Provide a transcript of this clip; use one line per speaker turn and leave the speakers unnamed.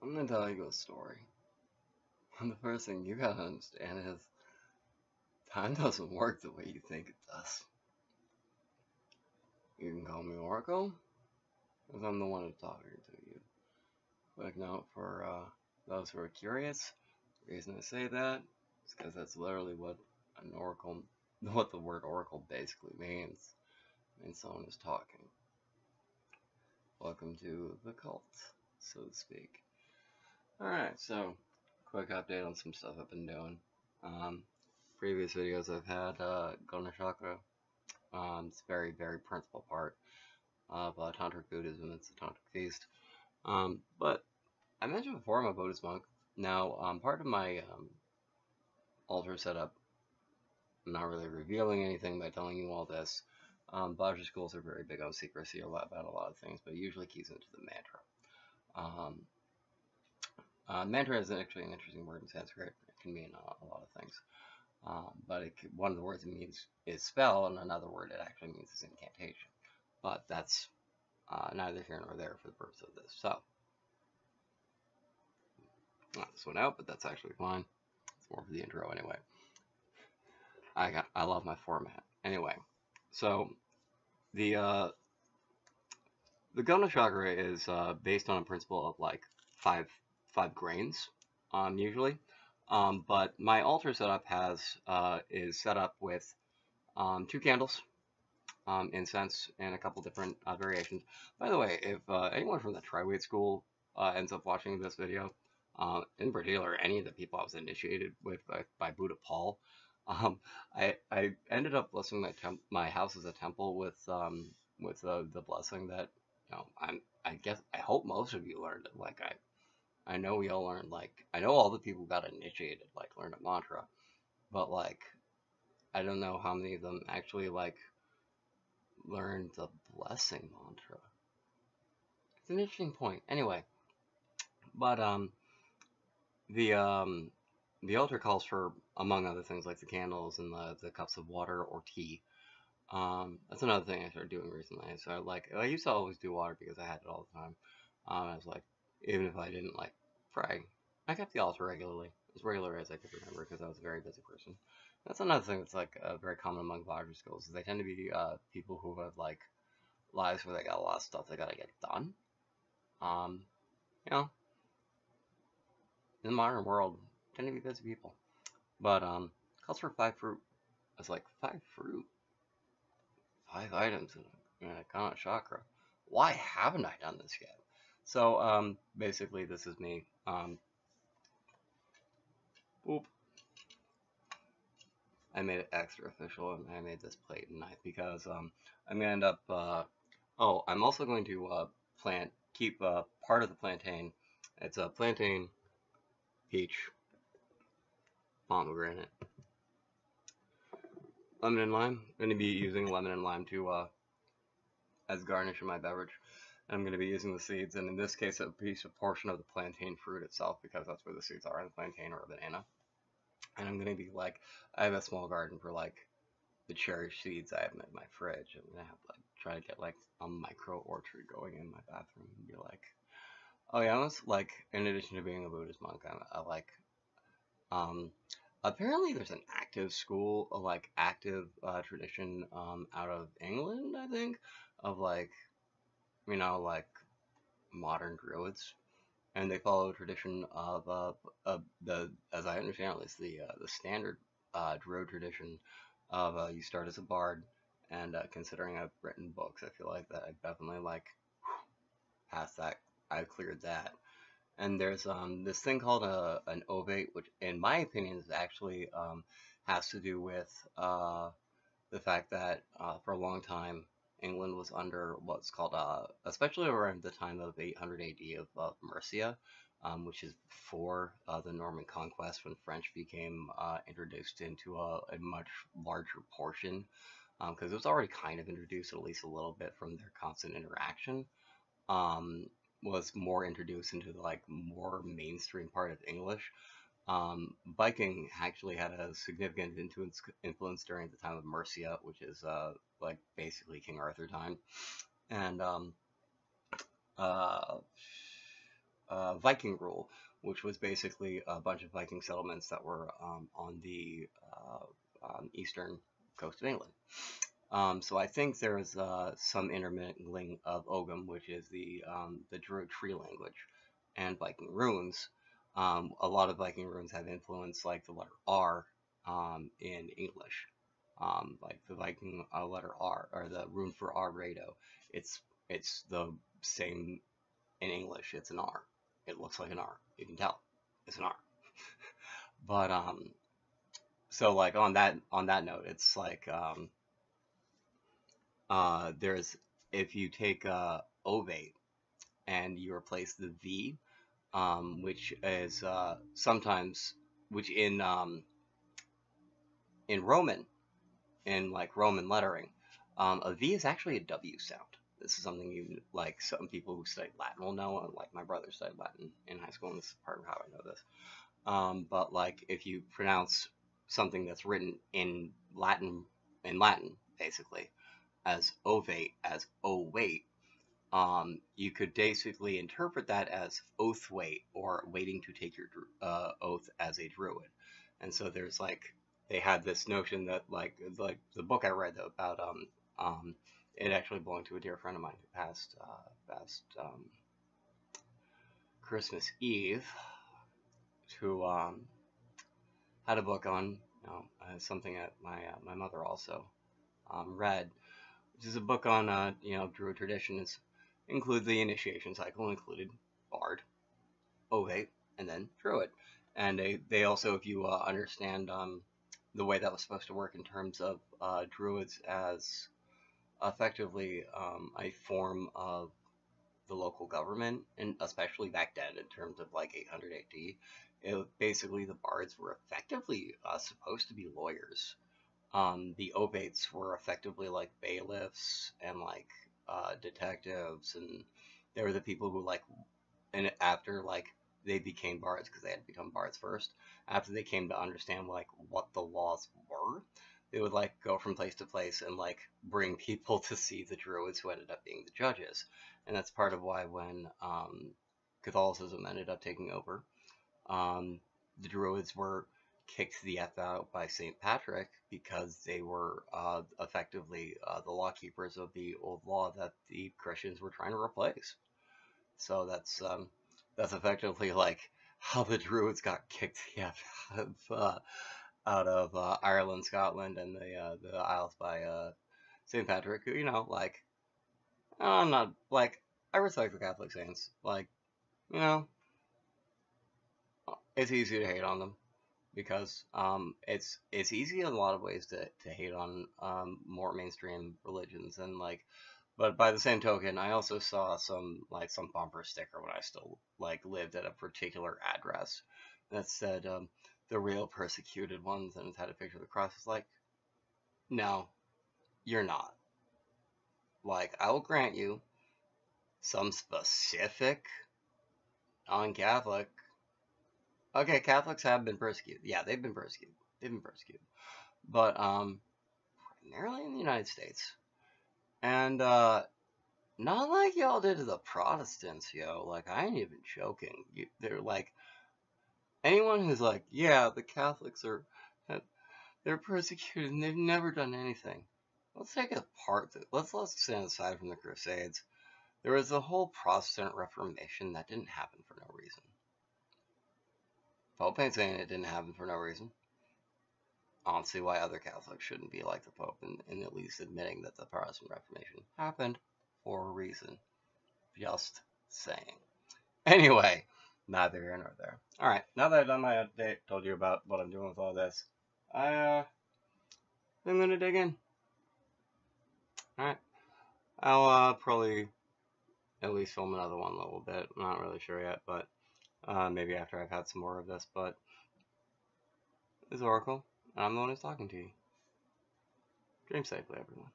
I'm gonna tell you a story. And the first thing you gotta understand is time doesn't work the way you think it does. You can call me Oracle, because I'm the one who's talking to you. Quick note for those who are curious. The reason I say that is because that's literally what an oracle, what the word oracle basically means. It means someone is talking. Welcome to the cult, so to speak. Alright, so quick update on some stuff I've been doing. Previous videos I've had Gonachakra. It's a very, very principal part of Tantric Buddhism. It's a Tantric feast. But I mentioned before I'm a Buddhist monk. Now, part of my altar setup, I'm not really revealing anything by telling you all this. Bhaja schools are very big on secrecy about a lot of things, but it usually keys into the mantra. Mantra is actually an interesting word in Sanskrit. It can mean a lot of things. But one of the words it means is spell, and another word it actually means is incantation. But that's neither here nor there for the purpose of this. So, not this one out, but that's actually fine. It's more for the intro anyway. I love my format. Anyway, so the Gonachakra is based on a principle of like five grains, usually. But my altar setup is set up with 2 candles, incense, and a couple different variations. By the way, if anyone from the Vaet school ends up watching this video, in particular any of the people I was initiated with by Buddha Paul, I ended up blessing my house as a temple with the blessing that, you know, I hope most of you learned it. Like I know we all learned, like, I know all the people who got initiated, like, learned a mantra, but, like, I don't know how many of them actually, like, learned the blessing mantra. It's an interesting point. Anyway, but, the altar calls for, among other things, like the candles and the cups of water or tea. That's another thing I started doing recently. So, I used to always do water because I had it all the time. I was like, even if I didn't, like, pray, I kept the altar regularly, as regular as I could remember, because I was a very busy person. That's another thing that's, like, very common among Vaja schools, is they tend to be people who have, like, lives where they got a lot of stuff they gotta get done. You know, in the modern world, tend to be busy people. But, calls for 5 fruit. It's like, 5 fruit? 5 items in a Gonachakra. Why haven't I done this yet? So, basically, this is me. I made it extra official, and I made this plate and knife because, I'm gonna end up, oh, I'm also going to, keep, part of the plantain. It's a plantain, peach, pomegranate, lemon and lime. I'm gonna be using lemon and lime to, as garnish in my beverage. I'm going to be using the seeds, and in this case, a portion of the plantain fruit itself, because that's where the seeds are, in the plantain or a banana. And I'm going to be like, I have a small garden for like the cherry seeds I have in my fridge. I'm going to have like try to get like a micro orchard going in my bathroom and be like, oh yeah, I was like, in addition to being a Buddhist monk, I like, apparently there's an active school, like active tradition out of England, I think, of like, you know, like modern druids, and they follow a tradition of the, as I understand at least, the standard druid tradition of you start as a bard, and considering I've written books, I feel like that I definitely like past that, I've cleared that. And there's this thing called an ovate, which in my opinion is actually has to do with the fact that for a long time England was under what's called, especially around the time of 800 AD of Mercia, which is before the Norman conquest, when French became introduced into a much larger portion, because it was already kind of introduced at least a little bit from their constant interaction, was more introduced into the like more mainstream part of English. Viking actually had a significant influence during the time of Mercia, which is like basically King Arthur time, and Viking rule, which was basically a bunch of Viking settlements that were on the eastern coast of England. So I think there's some intermingling of Ogham, which is the Druid tree language, and Viking runes. A lot of Viking runes have influence, like the letter R in English. Like the Viking letter R, or the rune for Arado. It's the same in English. It's an R. It looks like an R. You can tell it's an R. But so like on that note, it's like there's if you take ovate and you replace the V, which is sometimes which in Roman, in like Roman lettering, a V is actually a W sound. This is something you like some people who study Latin will know. Like my brother studied Latin in high school, and this is part of how I know this. But like if you pronounce something that's written in Latin, basically, as ovate, as oh wait, you could basically interpret that as oath wait, or waiting to take your oath as a druid. And so there's like they had this notion that like the book I read about it actually belonged to a dear friend of mine who passed Christmas Eve, who had a book on something that my mother also read, which is a book on Druid traditions. Include the initiation cycle, included Bard, Ovate, and then Druid. And they also, if you understand the way that was supposed to work in terms of Druids as effectively a form of the local government, and especially back then in terms of like 800 AD, basically the Bards were effectively supposed to be lawyers. The Ovates were effectively like bailiffs and like detectives, and they were the people who like, and after like they became bards, because they had to become bards first, after they came to understand like what the laws were, they would like go from place to place and like bring people to see the druids who ended up being the judges. And that's part of why when Catholicism ended up taking over, the druids were kicked the F out by St. Patrick, because they were effectively the law keepers of the old law that the Christians were trying to replace. So that's effectively like how the druids got kicked the F out of Ireland, Scotland, and the Isles by St. Patrick. Who, like, I'm not like, I respect the Catholic saints. Like, it's easy to hate on them, because it's easy in a lot of ways to hate on more mainstream religions, and like, but by the same token, I also saw some bumper sticker when I still like lived at a particular address that said the real persecuted ones, and it had a picture of the cross. It's like, no, you're not. Like, I will grant you some specific non-Catholic. Okay, Catholics have been persecuted. Yeah, they've been persecuted. But primarily in the United States. And not like y'all did to the Protestants, yo. Like, I ain't even joking. They're like, anyone who's like, yeah, the Catholics they're persecuted and they've never done anything. Let's take it apart. Let's stand aside from the Crusades. There was a whole Protestant Reformation that didn't happen for no reason. Pope ain't saying it didn't happen for no reason. I don't see why other Catholics shouldn't be like the Pope in at least admitting that the Protestant Reformation happened for a reason. Just saying. Anyway, neither here nor there. Alright, now that I've done my update, told you about what I'm doing with all this, I'm gonna dig in. Alright. I'll probably at least film another one a little bit. I'm not really sure yet, but maybe after I've had some more of this. But this is Oracle, and I'm the one who's talking to you. Dream safely, everyone.